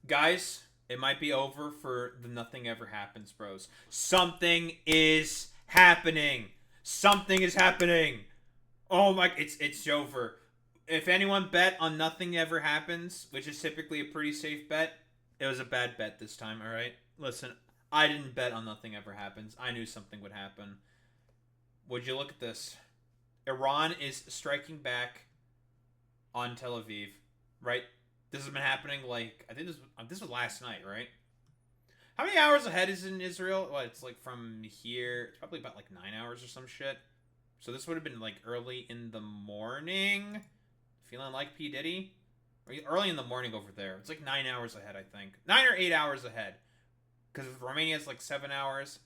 Guys, it might be over for the nothing ever happens, bros. Something is happening. Something is happening. Oh my, it's over. If anyone bet on nothing ever happens, which is typically a pretty safe bet, it was a bad bet this time, all right? Listen, I didn't bet on nothing ever happens. I knew something would happen. Would you look at this? Iran is striking back on Tel Aviv, right? This has been happening like I think this was last night, right? How many hours ahead is in Israel? Well, it's like from here. It's probably about like 9 hours or some shit. So this would have been like early in the morning. Feeling like P Diddy? Or early in the morning over there. It's like 9 hours ahead, I think. 9 or 8 hours ahead. Because Romania's like 7 hours.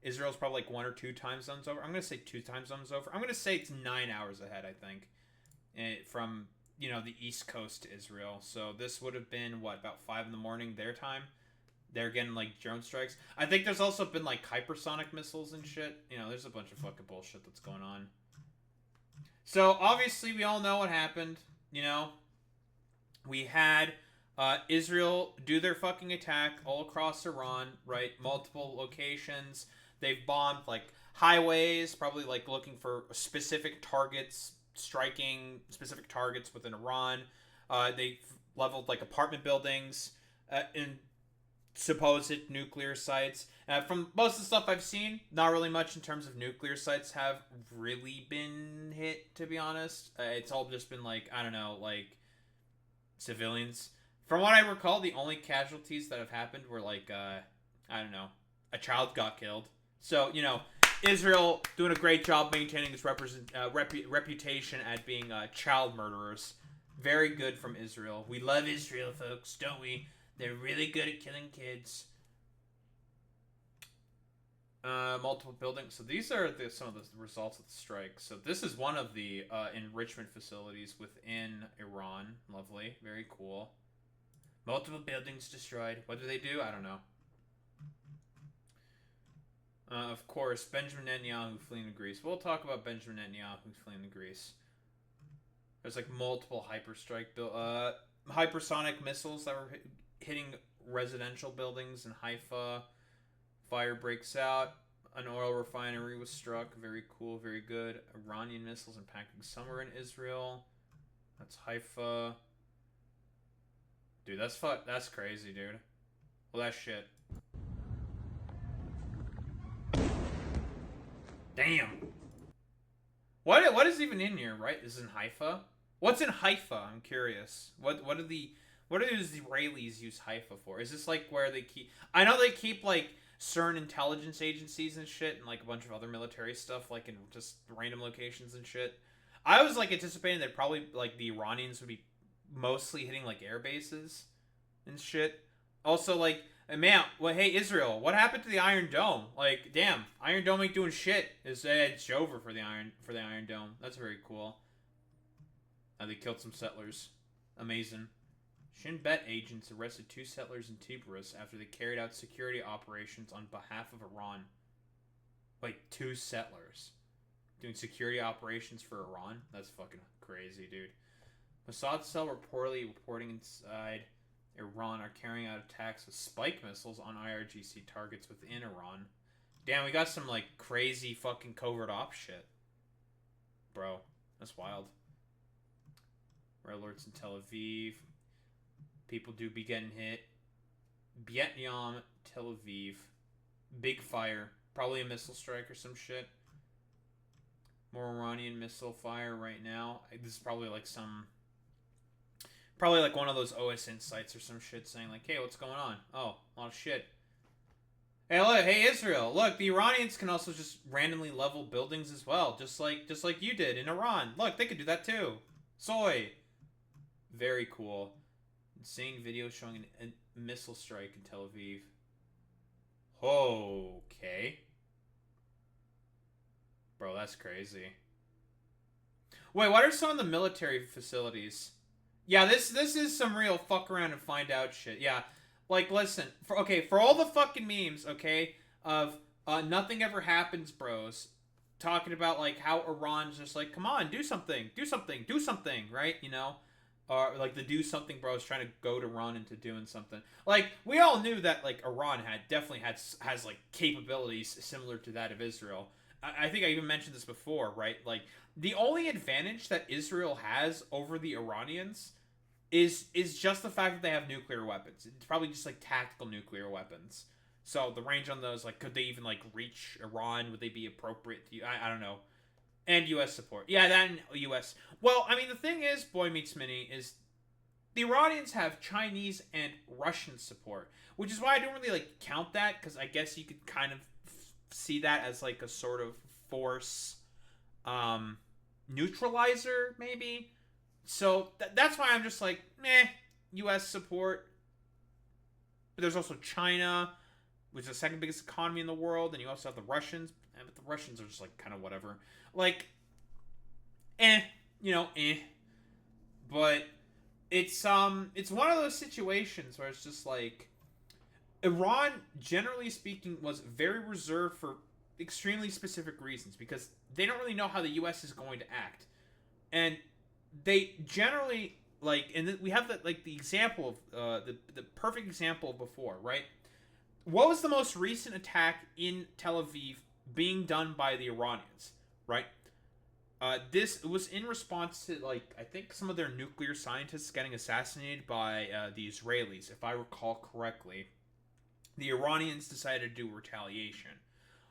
Israel's probably like 1 or 2 time zones over. I'm gonna say 2 time zones over. I'm gonna say it's 9 hours ahead, I think. From the East Coast to Israel. So this would have been what, about 5 in the morning their time. They're getting like drone strikes. I think there's also been like hypersonic missiles and shit. There's a bunch of fucking bullshit that's going on. So obviously we all know what happened. We had Israel do their fucking attack all across Iran, right? Multiple locations. They've bombed like highways, probably like looking for specific targets, striking specific targets within Iran. They leveled like apartment buildings in supposed nuclear sites. From most of the stuff I've seen, not really much in terms of nuclear sites have really been hit, to be honest. It's all just been like, I don't know, like civilians. From what I recall, the only casualties that have happened were like, I don't know, a child got killed. So, Israel doing a great job maintaining its reputation at being child murderers. Very good from Israel. We love Israel, folks, don't we? They're really good at killing kids. Multiple buildings. So these are some of the results of the strike. So this is one of the enrichment facilities within Iran. Lovely. Very cool. Multiple buildings destroyed. What do they do? I don't know. Of course, Benjamin Netanyahu fleeing to Greece. We'll talk about Benjamin Netanyahu fleeing to Greece. There's like multiple hypersonic missiles that were hitting residential buildings in Haifa. Fire breaks out. An oil refinery was struck. Very cool, very good. Iranian missiles impacting somewhere in Israel. That's Haifa. Dude, that's crazy, dude. Well, that shit. Damn. What is even in here, right? Is in Haifa? What's in Haifa? I'm curious. What do the Israelis use Haifa for? Is this like where they keep? I know they keep like certain intelligence agencies and shit, and like a bunch of other military stuff, like in just random locations and shit. I was like anticipating that probably like the Iranians would be mostly hitting like air bases and shit. Also, like, man, well, hey Israel, what happened to the Iron Dome? Like, damn, Iron Dome ain't doing shit. It's over for the Iron Dome. That's very cool. They killed some settlers. Amazing. Shin Bet agents arrested 2 settlers in Tiberias after they carried out security operations on behalf of Iran. Wait, 2 settlers doing security operations for Iran? That's fucking crazy, dude. Mossad cell reporting inside Iran are carrying out attacks with spike missiles on IRGC targets within Iran. Damn, we got some like crazy fucking covert op shit. Bro, that's wild. Red alerts in Tel Aviv. People do be getting hit. Vietnam, Tel Aviv. Big fire. Probably a missile strike or some shit. More Iranian missile fire right now. This is probably like one of those OSN sites or some shit saying like, hey, what's going on? Oh, a lot of shit. Hey, look, hey Israel, look, the Iranians can also just randomly level buildings as well, just like you did in Iran. Look, they could do that too. Soy. Very cool. Seeing video showing a missile strike in Tel Aviv. Okay. Bro, that's crazy. Wait, what are some of the military facilities? Yeah, this is some real fuck around and find out shit. Yeah, like listen, for all the fucking memes, okay, of nothing ever happens, bros, talking about like how Iran's just like, come on, do something, right? or like the do something bro is trying to goad Iran into doing something. Like we all knew that like Iran has like capabilities similar to that of Israel. I think I even mentioned this before, right? Like the only advantage that Israel has over the Iranians is just the fact that they have nuclear weapons. It's probably just like tactical nuclear weapons. So the range on those, like, could they even like reach Iran? Would they be appropriate to? I don't know. And U.S. support. Yeah, that and U.S. Well, I mean, the thing is, Boy Meets Mini, is the Iranians have Chinese and Russian support, which is why I don't really like count that, because I guess you could kind of see that as like a sort of force neutralizer, maybe. So that's why I'm just like, meh, U.S. support. But there's also China, which is the second biggest economy in the world, and you also have the Russians. But the Russians are just like kind of whatever. Like, But it's one of those situations where it's just like Iran, generally speaking, was very reserved for extremely specific reasons, because they don't really know how the U.S. is going to act, and they generally like, and we have the example of the perfect example before, right? What was the most recent attack in Tel Aviv being done by the Iranians, right? This was in response to, like, I think some of their nuclear scientists getting assassinated by the Israelis, if I recall correctly. The Iranians decided to do retaliation.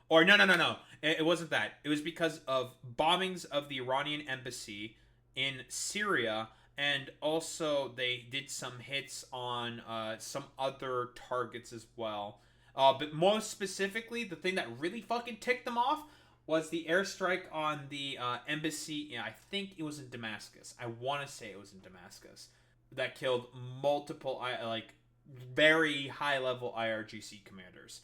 Or no. It wasn't that. It was because of bombings of the Iranian embassy in Syria, and also they did some hits on some other targets as well. But most specifically, the thing that really fucking ticked them off was the airstrike on the embassy. Yeah, I think it was in Damascus. I want to say it was in Damascus. That killed multiple, very high-level IRGC commanders.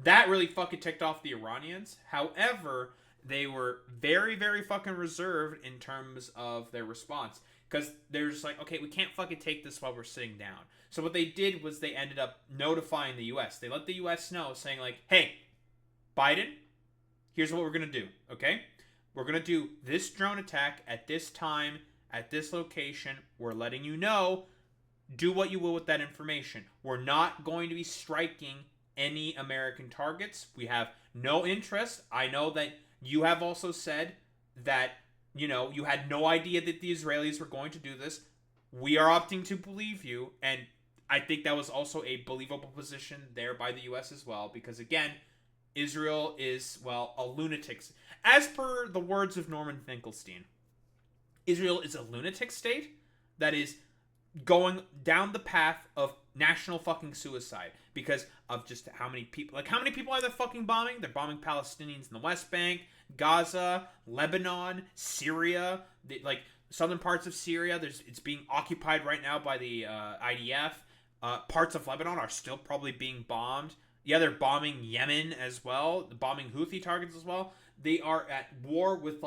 That really fucking ticked off the Iranians. However, they were very, very fucking reserved in terms of their response, because they're just like, okay, we can't fucking take this while we're sitting down. So what they did was they ended up notifying the U.S. They let the U.S. know, saying like, hey, Biden, here's what we're going to do, okay? We're going to do this drone attack at this time, at this location. We're letting you know. Do what you will with that information. We're not going to be striking any American targets. We have no interest. I know that you have also said that, you had no idea that the Israelis were going to do this. We are opting to believe you, and I think that was also a believable position there by the U.S. as well, because again, Israel is, well, a lunatic. As per the words of Norman Finkelstein, Israel is a lunatic state that is going down the path of national fucking suicide because of just how many people are they fucking bombing? They're bombing Palestinians in the West Bank, Gaza, Lebanon, Syria, southern parts of Syria. It's being occupied right now by the IDF. Parts of Lebanon are still probably being bombed. Yeah, they're bombing Yemen as well, bombing Houthi targets as well. They are at war with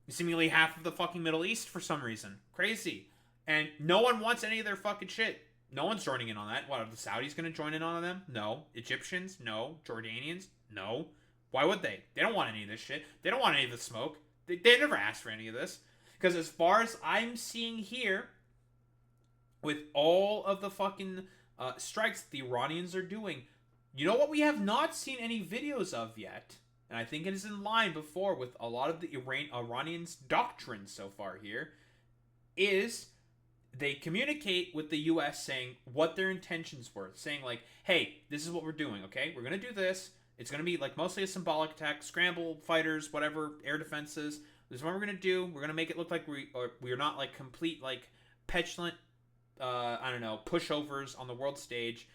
seemingly half of the fucking Middle East for some reason. Crazy. And no one wants any of their fucking shit. No one's joining in on that. What, are the Saudis going to join in on them? No. Egyptians? No. Jordanians? No. Why would they? They don't want any of this shit. They don't want any of the smoke. They never asked for any of this. Because as far as I'm seeing here, with all of the fucking strikes the Iranians are doing, you know what we have not seen any videos of yet? And I think it is in line before with a lot of the Iranians' doctrine so far here, is they communicate with the U.S. saying what their intentions were. Saying like, hey, this is what we're doing, okay? We're going to do this. It's going to be like mostly a symbolic attack, scramble fighters, whatever, air defenses. This is what we're going to do. We're going to make it look like we're not like complete like petulant, pushovers on the world stage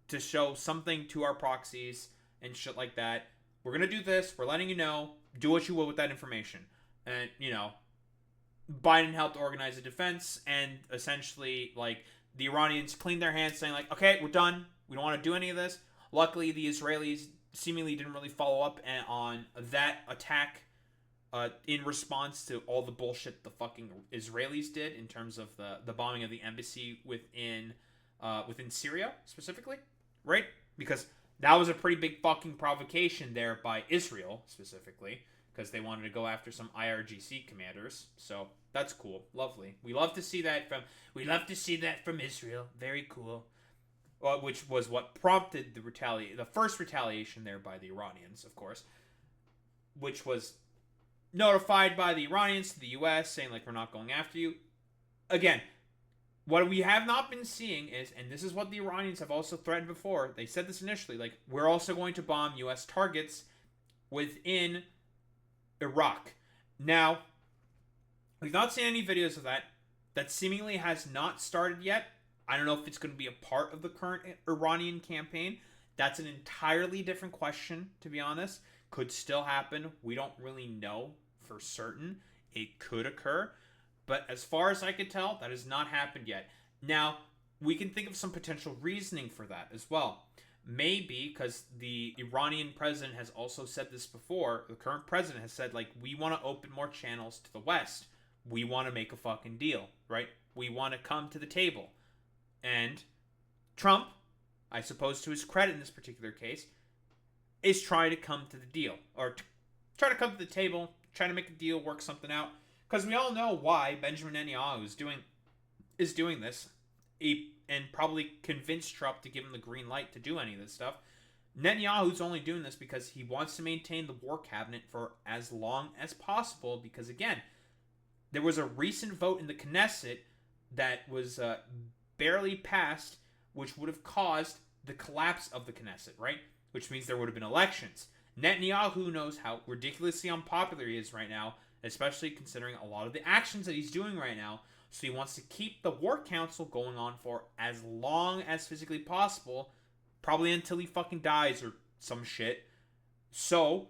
to show something to our proxies and shit like that. We're going to do this. We're letting you know. Do what you will with that information. And, Biden helped organize a defense, and essentially, the Iranians cleaned their hands, saying, okay, we're done. We don't want to do any of this. Luckily, the Israelis seemingly didn't really follow up on that attack in response to all the bullshit the fucking Israelis did in terms of the bombing of the embassy within Syria, specifically, right? Because that was a pretty big fucking provocation there by Israel, specifically. because they wanted to go after some IRGC commanders. So that's cool, lovely. We love to see that from Israel. Very cool. Which was what prompted the first retaliation there by the Iranians, of course, which was notified by the Iranians to the U.S. saying like, we're not going after you. Again, what we have not been seeing is, and this is what the Iranians have also threatened before, they said this initially, like, we're also going to bomb U.S. targets within Iraq. Now, we've not seen any videos of that. That seemingly has not started yet. I don't know if it's going to be a part of the current Iranian campaign. That's an entirely different question, to be honest. Could still happen. We don't really know for certain. It could occur. But as far as I could tell, that has not happened yet. Now, we can think of some potential reasoning for that as well. Maybe because the Iranian president has also said this before. The current president has said, like, we want to open more channels to the West. We want to make a fucking deal, right? We want to come to the table. And Trump, I suppose to his credit in this particular case, is trying to come to the deal. Or try to come to the table, trying to make a deal, work something out. Because we all know why Benjamin Netanyahu is doing this. And probably convinced Trump to give him the green light to do any of this stuff. Netanyahu's only doing this because he wants to maintain the war cabinet for as long as possible. Because again, there was a recent vote in the Knesset that was barely passed, which would have caused the collapse of the Knesset, right? Which means there would have been elections. Netanyahu knows how ridiculously unpopular he is right now, especially considering a lot of the actions that he's doing right now. So he wants to keep the war council going on for as long as physically possible, probably until he fucking dies or some shit. So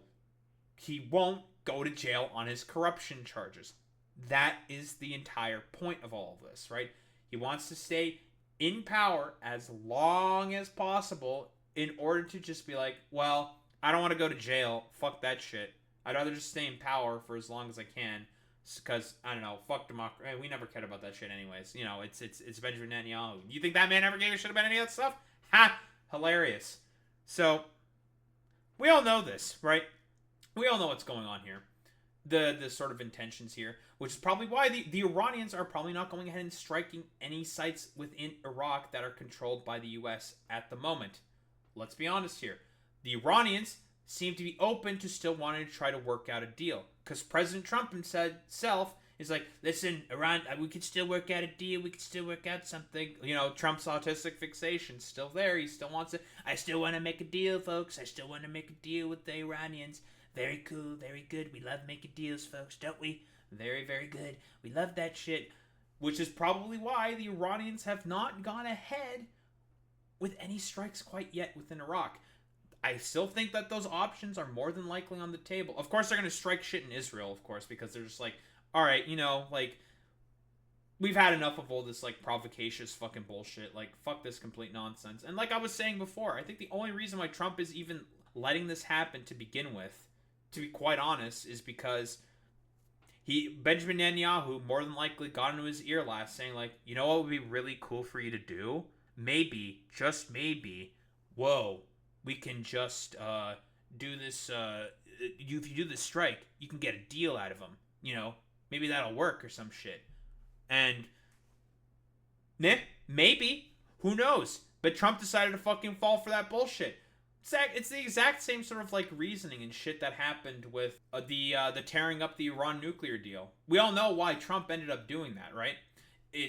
he won't go to jail on his corruption charges. That is the entire point of all of this, right? He wants to stay in power as long as possible in order to just be like, well, I don't want to go to jail. Fuck that shit. I'd rather just stay in power for as long as I can. Because, I don't know, fuck democracy. We never cared about that shit anyways. You know, it's Benjamin Netanyahu. You think that man ever gave a shit about any of that stuff? Ha! Hilarious. So, we all know this, right? We all know what's going on here. The sort of intentions here, which is probably why the Iranians are probably not going ahead and striking any sites within Iraq that are controlled by the U.S. at the moment. Let's be honest here. The Iranians seem to be open to still wanting to try to work out a deal. Because President Trump himself is like, listen, Iran, we could still work out a deal. We could still work out something. You know, Trump's autistic fixation's still there. He still wants it. I still want to make a deal, folks. I still want to make a deal with the Iranians. Very cool, very good. We love making deals, folks, don't we? Very, very good. We love that shit. Which is probably why the Iranians have not gone ahead with any strikes quite yet within Iraq. I still think that those options are more than likely on the table. Of course, they're going to strike shit in Israel, of course, because they're just like, all right, you know, like, we've had enough of all this, like, provocacious fucking bullshit. Like, fuck this complete nonsense. And like I was saying before, I think the only reason why Trump is even letting this happen to begin with, to be quite honest, is because Benjamin Netanyahu more than likely got into his ear last saying, like, you know what would be really cool for you to do? Maybe, just maybe, whoa, we can just do this, if you do this strike, you can get a deal out of them. You know, maybe that'll work or some shit. And, maybe, who knows? But Trump decided to fucking fall for that bullshit. It's the exact same sort of, like, reasoning and shit that happened with the tearing up the Iran nuclear deal. We all know why Trump ended up doing that, right?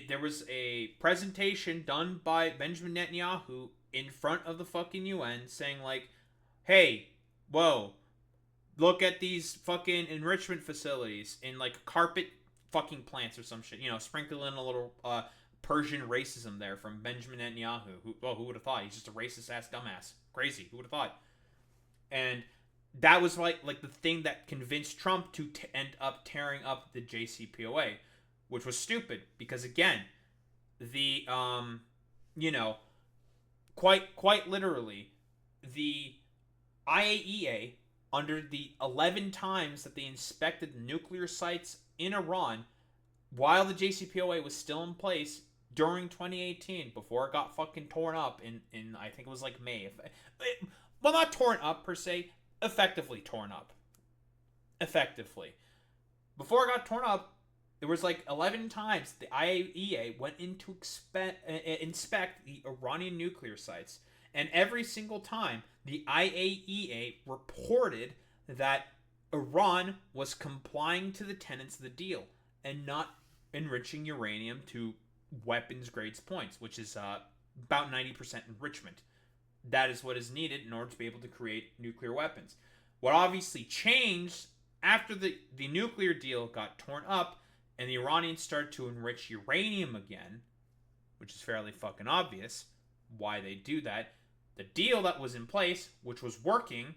There was a presentation done by Benjamin Netanyahu in front of the fucking UN saying, like, hey, whoa, look at these fucking enrichment facilities in, like, carpet fucking plants or some shit. You know, sprinkle in a little Persian racism there from Benjamin Netanyahu. Who would have thought? He's just a racist-ass dumbass. Crazy. Who would have thought? And that was, like the thing that convinced Trump to end up tearing up the JCPOA, which was stupid. Because, again, the, you know, quite literally, the IAEA, under the 11 times that they inspected nuclear sites in Iran while the JCPOA was still in place during 2018, before it got fucking torn up in I think it was like May. Well, not torn up per se, effectively torn up. effectively. Before it got torn up, there was like 11 times the IAEA went in to inspect the Iranian nuclear sites. And every single time, the IAEA reported that Iran was complying to the tenets of the deal and not enriching uranium to weapons grades points, which is about 90% enrichment. That is what is needed in order to be able to create nuclear weapons. What obviously changed after the nuclear deal got torn up and the Iranians started to enrich uranium again, which is fairly fucking obvious why they do that. The deal that was in place, which was working,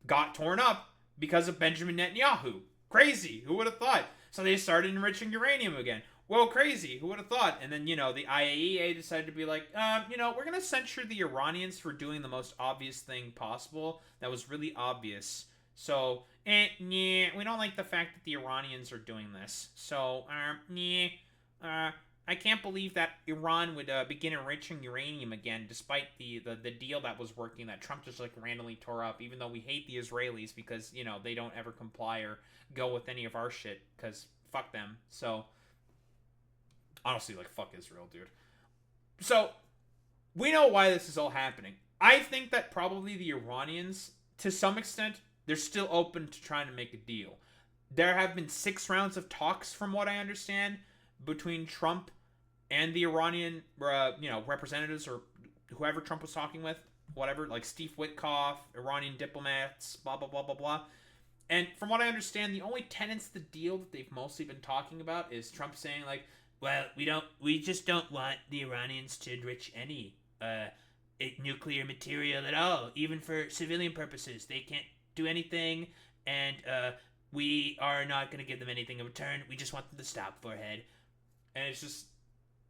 got torn up because of Benjamin Netanyahu. Crazy. Who would have thought? So they started enriching uranium again. Well, crazy. Who would have thought? And then, the IAEA decided to be like, we're going to censure the Iranians for doing the most obvious thing possible. That was really obvious. So, we don't like the fact that the Iranians are doing this. So, I can't believe that Iran would begin enriching uranium again, despite the deal that was working that Trump just like randomly tore up. Even though we hate the Israelis because they don't ever comply or go with any of our shit because fuck them. So honestly, like fuck Israel, dude. So we know why this is all happening. I think that probably the Iranians, to some extent, they're still open to trying to make a deal. There have been 6 rounds of talks, from what I understand, between Trump and the Iranian, representatives or whoever Trump was talking with, whatever, like Steve Witkoff, Iranian diplomats, blah, blah, blah, blah, blah. And from what I understand, the only tenets of the deal that they've mostly been talking about is Trump saying, like, well, we just don't want the Iranians to enrich any nuclear material at all, even for civilian purposes. They can't do anything, and we are not going to give them anything in return. We just want them to stop for a head. And it's just,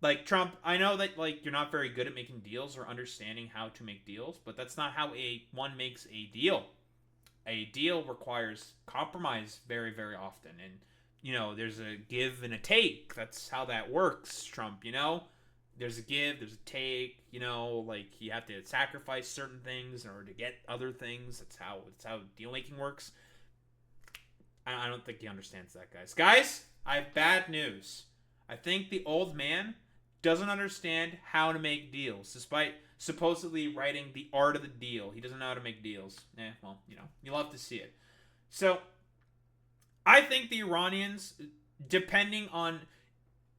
like, Trump, I know that, like, you're not very good at making deals or understanding how to make deals, but that's not how one makes a deal. A deal requires compromise very, very often, and, there's a give and a take. That's how that works, Trump, There's a give, there's a take, like, you have to sacrifice certain things in order to get other things. That's how deal-making works. I don't think he understands that, guys. Guys, I have bad news. I think the old man doesn't understand how to make deals, despite supposedly writing The Art of the Deal. He doesn't know how to make deals. Well, you'll have to see it. So, I think the Iranians, depending on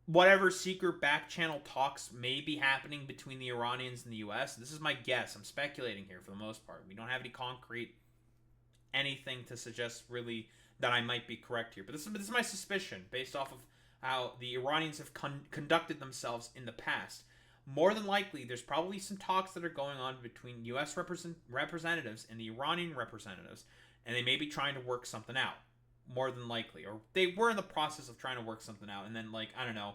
whatever secret back channel talks may be happening between the Iranians and the U.S., this is my guess. I'm speculating here for the most part. We don't have any concrete anything to suggest really that I might be correct here. But this is my suspicion based off of how the Iranians have conducted themselves in the past. More than likely, there's probably some talks that are going on between U.S. representatives and the Iranian representatives, and they may be trying to work something out. More than likely. Or they were in the process of trying to work something out, and then, like, I don't know,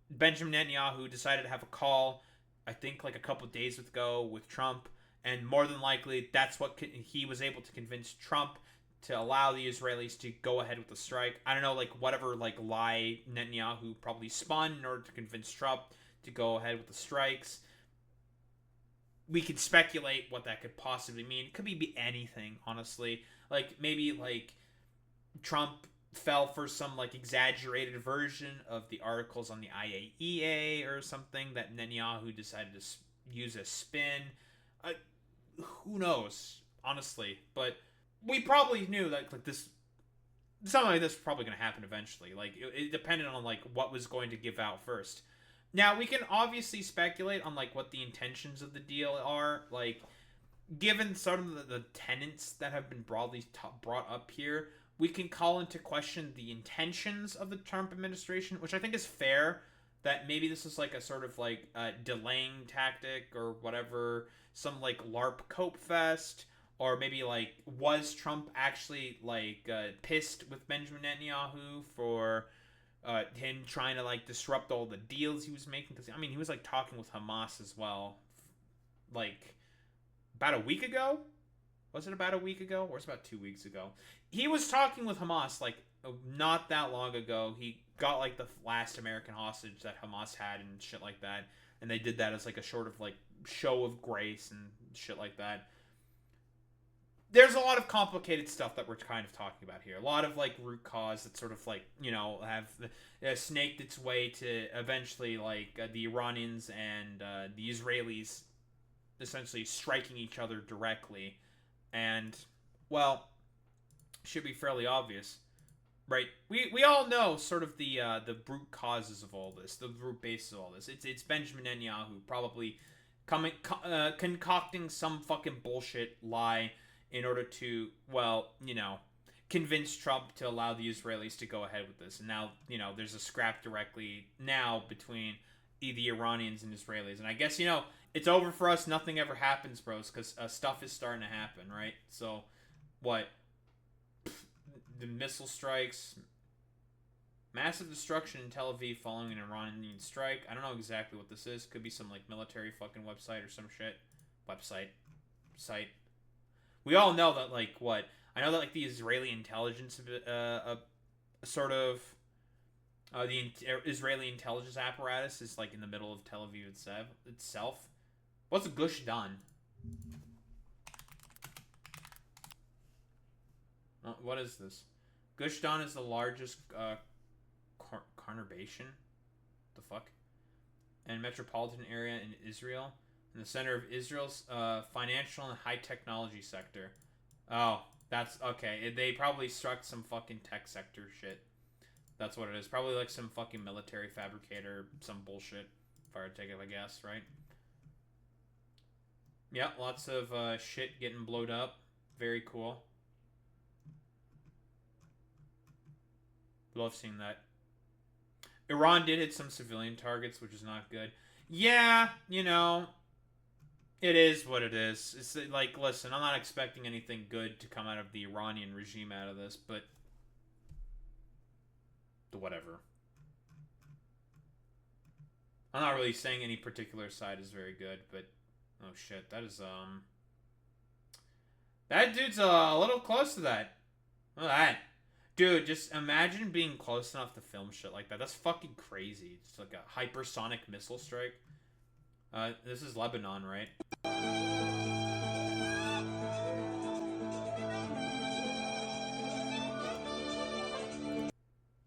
Benjamin Netanyahu decided to have a call, I think, like, a couple of days ago with Trump, and more than likely, that's what he was able to convince Trump to allow the Israelis to go ahead with the strike. I don't know, like, whatever, like, lie Netanyahu probably spun in order to convince Trump to go ahead with the strikes. We could speculate what that could possibly mean. It could be anything, honestly. Like, maybe, like, Trump fell for some, like, exaggerated version of the articles on the IAEA or something that Netanyahu decided to use as spin. Who knows, honestly. But we probably knew that, like, something like this was probably going to happen eventually. Like, it depended on, like, what was going to give out first. Now, we can obviously speculate on, like, what the intentions of the deal are. Like, given some of the tenets that have been broadly brought up here, we can call into question the intentions of the Trump administration, which I think is fair, that maybe this is like a sort of like delaying tactic or whatever, some like LARP cope fest, or maybe like was Trump actually like pissed with Benjamin Netanyahu for him trying to like disrupt all the deals he was making? Because I mean, he was like talking with Hamas as well, like about a week ago. Was it about a week ago? Or was it about 2 weeks ago? He was talking with Hamas, like, not that long ago. He got, like, the last American hostage that Hamas had and shit like that. And they did that as, like, a sort of, like, show of grace and shit like that. there's a lot of complicated stuff that we're kind of talking about here. A lot of like root cause that sort of like have snaked its way to eventually like the Iranians and the Israelis essentially striking each other directly, and well, should be fairly obvious, right? We all know sort of the root causes of all this, the root basis of all this. It's Benjamin Netanyahu probably concocting some fucking bullshit lie in order to, well, convince Trump to allow the Israelis to go ahead with this. And now, there's a scrap directly now between the Iranians and Israelis. And I guess, it's over for us. Nothing ever happens, bros, because stuff is starting to happen, right? So, what? The missile strikes, massive destruction in Tel Aviv following an Iranian strike. I don't know exactly what this is. Could be some, like, military fucking website or some shit. Site. We all know that, like, what? I know that, like, the Israeli intelligence, sort of, the Israeli intelligence apparatus is, like, in the middle of Tel Aviv itself. What's Gush Dan? What is this? Gush Dan is the largest, conurbation? The fuck? And metropolitan area in Israel. In the center of Israel's financial and high technology sector. Oh, that's okay. They probably struck some fucking tech sector shit. That's what it is. Probably like some fucking military fabricator, some bullshit. If I were to take it, I guess, right? Yeah, lots of shit getting blowed up. Very cool. Love seeing that. Iran did hit some civilian targets, which is not good. Yeah, it is what it is. It's like, listen, I'm not expecting anything good to come out of the Iranian regime out of this, but whatever. I'm not really saying any particular side is very good, but oh shit, that is that dude's a little close to that. Look at that. Dude, just imagine being close enough to film shit like that. That's fucking crazy. It's like a hypersonic missile strike. This is Lebanon, right?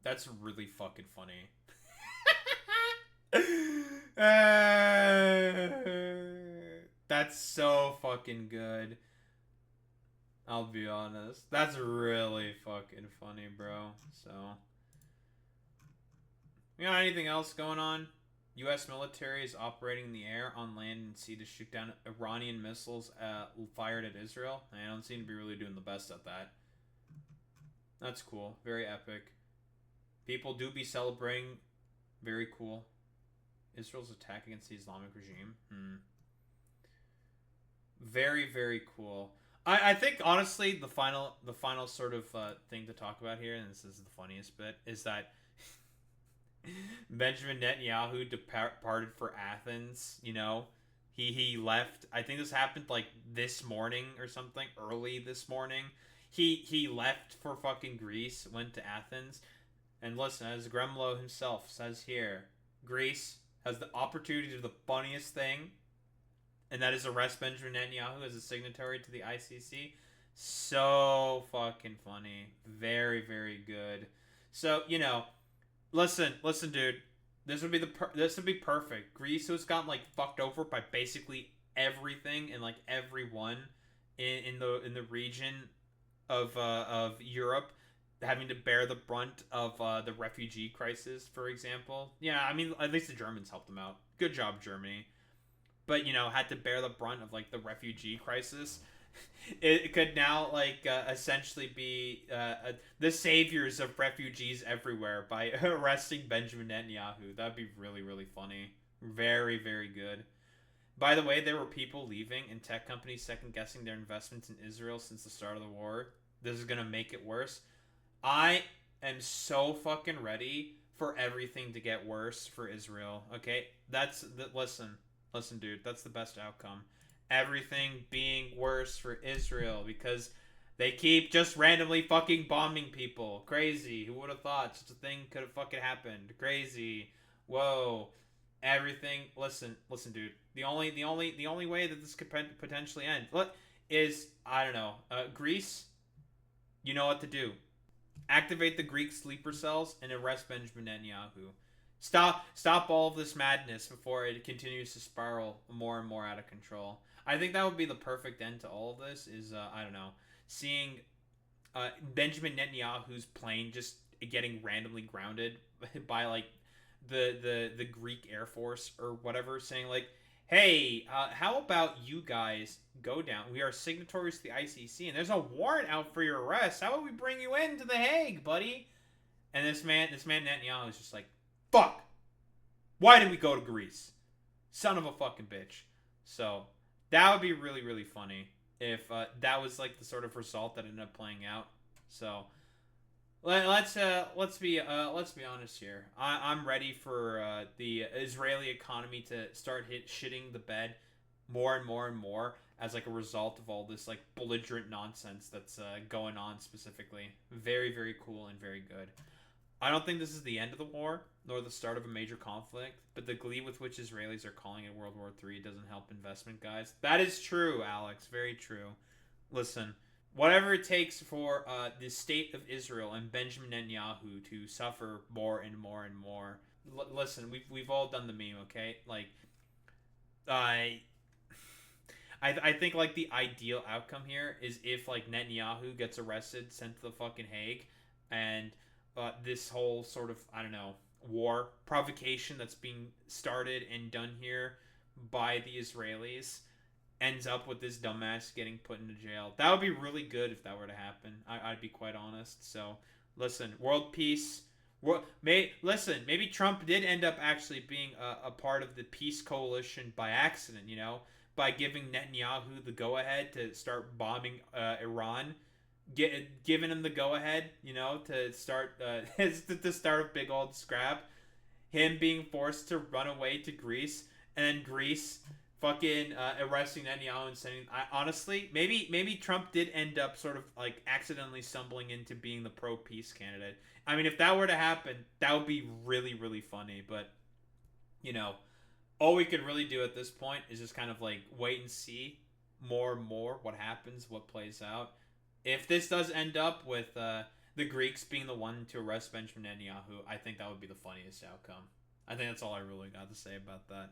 That's really fucking funny. That's so fucking good. I'll be honest. That's really fucking funny, bro. So, anything else going on? U.S. military is operating in the air, on land, and sea to shoot down Iranian missiles fired at Israel. I don't seem to be really doing the best at that. That's cool. Very epic. People do be celebrating. Very cool. Israel's attack against the Islamic regime. Very, very cool. I think, honestly, the final sort of thing to talk about here, and this is the funniest bit, is that Benjamin Netanyahu departed for Athens. He left. I think this happened like this morning or something, early this morning. He left for fucking Greece, went to Athens, and listen, as Gremlo himself says here, Greece has the opportunity to do the funniest thing, and that is arrest Benjamin Netanyahu as a signatory to the ICC. So fucking funny. Very, very good. So, listen, dude. This would be perfect. Greece has gotten like fucked over by basically everything and like everyone in the region of Europe, having to bear the brunt of the refugee crisis, for example. Yeah, I mean, at least the Germans helped them out. Good job, Germany. But, had to bear the brunt of, like, the refugee crisis. It could now, like, essentially be the saviors of refugees everywhere by arresting Benjamin Netanyahu. That'd be really, really funny. Very, very good. By the way, there were people leaving and tech companies second-guessing their investments in Israel since the start of the war. This is gonna make it worse. I am so fucking ready for everything to get worse for Israel, okay? Listen, dude, that's the best outcome. Everything being worse for Israel because they keep just randomly fucking bombing people. Crazy. Who would have thought such a thing could have fucking happened? Crazy. Whoa. Everything. Listen, dude. The only way that this could potentially end. Look, is, I don't know, Greece, you know what to do. Activate the Greek sleeper cells and arrest Benjamin Netanyahu. Stop all of this madness before it continues to spiral more and more out of control. I think that would be the perfect end to all of this. Is I don't know, seeing Benjamin Netanyahu's plane just getting randomly grounded by like the Greek Air Force or whatever, saying like, "Hey, how about you guys go down? We are signatories to the ICC, and there's a warrant out for your arrest. How about we bring you into the Hague, buddy?" And this man Netanyahu is just like, "Fuck! Why did we go to Greece? Son of a fucking bitch." So that would be really really funny if that was like the sort of result that ended up playing out. So let's be honest here. I'm ready for the Israeli economy to start shitting the bed more and more and more as like a result of all this like belligerent nonsense that's going on specifically. Very very cool and very good. I don't think this is the end of the war nor the start of a major conflict, but the glee with which Israelis are calling it World War III doesn't help investment guys. That is true, Alex. Very true. Listen, whatever it takes for the state of Israel and Benjamin Netanyahu to suffer more and more and more. Listen, we've all done the meme, okay? Like, I think like the ideal outcome here is if like Netanyahu gets arrested, sent to the fucking Hague, and this whole sort of, I don't know, war provocation that's being started and done here by the Israelis ends up with this dumbass getting put into jail. That would be really good if that were to happen. I'd be quite honest. So, listen, world peace. Listen, maybe Trump did end up actually being a part of the peace coalition by accident, you know, by giving Netanyahu the go-ahead to start bombing Iran. Giving him the go-ahead, you know, to start to start a big old scrap. Him being forced to run away to Greece, and then Greece fucking arresting Netanyahu and sending. Honestly, maybe Trump did end up sort of like accidentally stumbling into being the pro-peace candidate. I mean, if that were to happen, that would be really really funny. But you know, all we could really do at this point is just kind of like wait and see more and more what happens, what plays out. If this does end up with the Greeks being the one to arrest Benjamin Netanyahu, I think that would be the funniest outcome. I think that's all I really got to say about that.